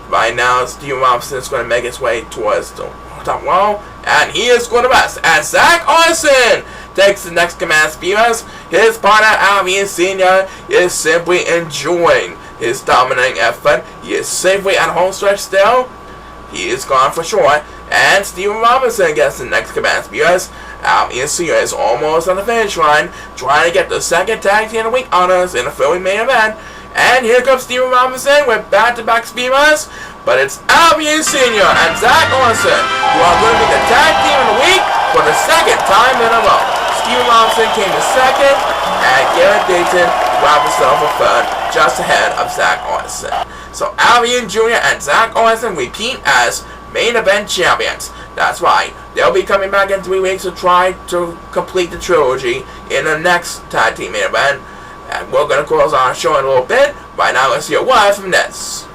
Right now, Steven Robinson is going to make his way towards the top wall, and he is going to rest as Zach Orson takes the next command speeders. His partner Alvin Sr. is simply enjoying his dominating effort. He is safely at home stretch still. He is gone for sure. And Steven Robinson gets the next command speeders. Alvin Sr. is almost on the finish line, trying to get the 2nd tag team of the week honors in the Philly main event. And here comes Steven Robinson with back-to-back speeders. But it's Alvin Sr. and Zach Orson who are going to be the tag team of the week for the 2nd time in a row. Steven Robinson came to 2nd, and Garrett Dayton grabbed himself a 3rd, just ahead of Zach Orson. So Alvin Jr. and Zach Orson repeat as main event champions. That's right, they'll be coming back in 3 weeks to try to complete the trilogy in the next tag team main event. And we're going to close our show in a little bit. Right now, let's hear word from this.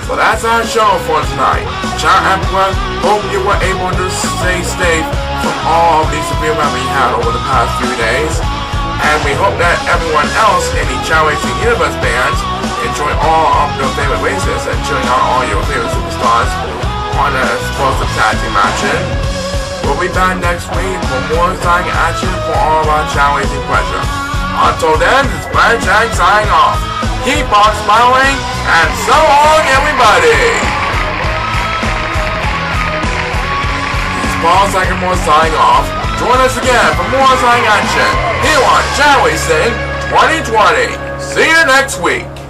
So that's our show for tonight. ChaoEmperor, hope you were able to stay safe from all of the severe weather we had over the past few days. And we hope that everyone else in the Chao Racing Universe fans enjoy all of your favorite races and cheering out all your favorite superstars on a explosive tag team action. We'll be back next week for more exciting action for all of our Chao Racing pleasure. Until then, this is Brad Chang signing off. Keep on smiling, and so long, everybody! This is Paul Sagamore signing off. Join us again for more exciting action here on Chao Racing 2020. See you next week!